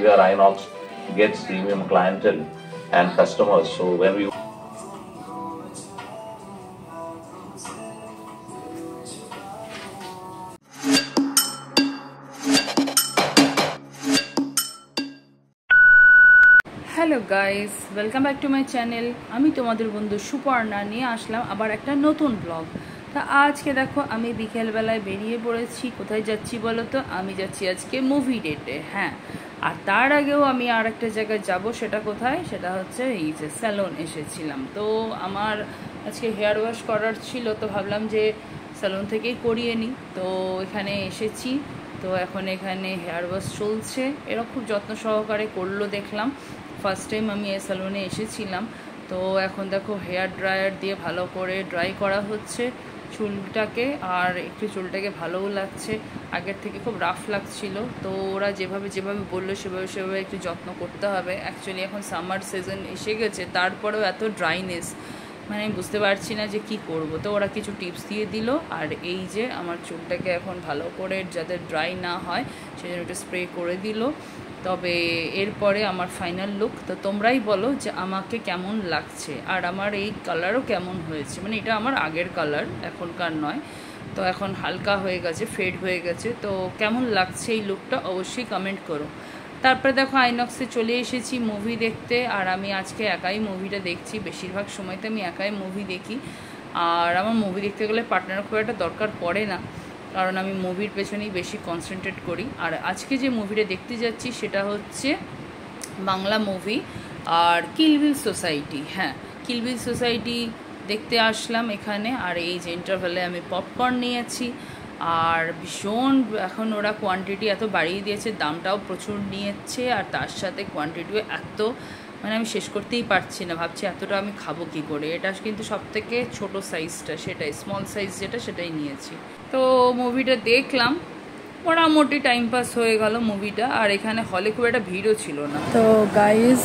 Where Inox gets premium clientele and customers. So when we hello guys, welcome back to my channel. আমি তোমাদের বন্ধু সুপর্ণা নিয়ে আসলাম আবার একটা নতুন ব্লগ। তা আজকে দেখো আমি বিকেলবেলায় বেরিয়ে পড়েছি। কোথায় যাচ্ছি বলো তো? আমি যাচ্ছি আজকে মুভি ডেটে। হ্যাঁ, আর তার আগেও আমি আর একটা জায়গায় যাব। সেটা কোথায়? সেটা হচ্ছে এই যে স্যালন এসেছিলাম। তো আমার আজকে হেয়ার ওয়াশ করার ছিল, তো ভাবলাম যে স্যালন থেকেই করিয়ে নিই। তো এখানে এসেছি, তো এখন এখানে হেয়ার ওয়াশ চলছে। এরা খুব যত্ন সহকারে করলো দেখলাম। ফার্স্ট টাইম আমি এই স্যালুনে এসেছিলাম। তো এখন দেখো হেয়ার ড্রায়ার দিয়ে ভালো করে ড্রাই করা হচ্ছে চুলটাকে, আর একটু চুলটাকে ভালোও লাগছে। আগের থেকে খুব রাফ লাগছিল। তো ওরা যেভাবে বললো সেভাবে একটু যত্ন করতে হবে। অ্যাকচুয়ালি এখন সামার সিজন এসে গেছে, তারপরেও এত ড্রাইনেস, মানে আমি বুঝতে পারছি না যে কি করব। তো ওরা কিছু টিপস দিয়ে দিল, আর এই যে আমার চুলটাকে এখন ভালো করে যাতে ড্রাই না হয় সেজন্য একটু স্প্রে করে দিল। তবে এরপরে আমার ফাইনাল লুক। তো তোমরাই বলো যে আমাকে কেমন লাগছে, আর আমার এই কালারও কেমন হয়েছে। মানে এটা আমার আগের কালার, এখনকার নয়। তো এখন হালকা হয়ে গেছে, ফেড হয়ে গেছে। তো কেমন লাগছে এই লুকটা অবশ্যই কমেন্ট করো। তারপরে দেখো আইনক্সে চলে এসেছি মুভি দেখতে, আর আমি আজকে একাই মুভিটা দেখছি। বেশিরভাগ সময়তে আমি একাই মুভি দেখি, আর আমার মুভি দেখতে গেলে পার্টনার খুব একটা দরকার পড়ে না, কারণ আমি মুভির পেছনেই বেশি কনসেন্ট্রেট করি। আর আজকে যে মুভিটা দেখতে যাচ্ছি সেটা হচ্ছে বাংলা মুভি, আর কিল বিল সোসাইটি। হ্যাঁ, কিল বিল সোসাইটি দেখতে আসলাম এখানে। আর এই যে ইন্টারভ্যালে আমি পপকর্ন নিয়েছি, আর ভীষণ এখন ওরা কোয়ান্টিটি এত বাড়িয়ে দিয়েছে, দামটাও প্রচুর নিয়েছে, আর তার সাথে কোয়ান্টিটিও এত, মানে আমি শেষ করতেই পারছি না। ভাবছি এতটা আমি খাবো কী করে। এটা কিন্তু সব থেকে ছোটো সাইজটা, সেটাই স্মল সাইজ যেটা, সেটাই নিয়েছি। তো মুভিটা দেখলাম, মোটামুটি টাইম পাস হয়ে গেল মুভিটা। আর এখানে হলে খুব একটা ভিড়ও ছিল না। তো গাইজ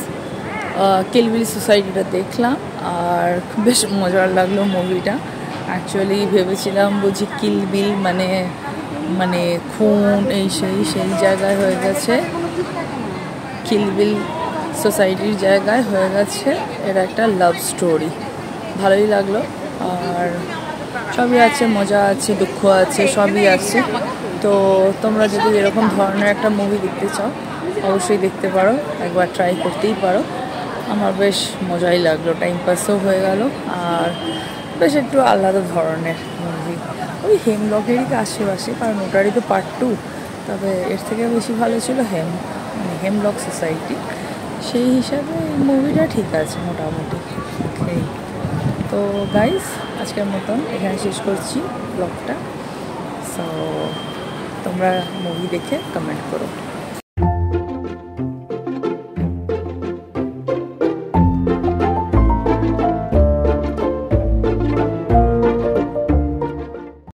কিল বিল সোসাইটিটা দেখলাম, আর বেশ মজার লাগলো মুভিটা। অ্যাকচুয়ালি ভেবেছিলাম বুঝি কিল বিল মানে খুন এই সেই জায়গায় হয়ে গেছে, কিল বিল সোসাইটির জায়গায় হয়ে গেছে এটা একটা লাভ স্টোরি। ভালোই লাগলো, আর সবই আছে, মজা আছে, দুঃখ আছে, সবই আছে। তো তোমরা যদি এরকম ধরনের একটা মুভি দেখতে চাও অবশ্যই দেখতে পারো, একবার ট্রাই করতেই পারো। আমার বেশ মজাই লাগলো, টাইম পাসও হয়ে গেল, আর বেশ একটু আলাদা ধরনের মুভি। ওই হেমলকেরই আশেপাশে, কারণ ওটারই তো পার্ট 2। তবে এর থেকে বেশি ভালো ছিল হেমলক সোসাইটি। সেই হিসাবে মুভিটা ঠিক আছে মোটামুটি। তো গাইস, আজকের মতন এখানে শেষ করছি ব্লগটা। সো তোমরা মুভি দেখে কমেন্ট করো।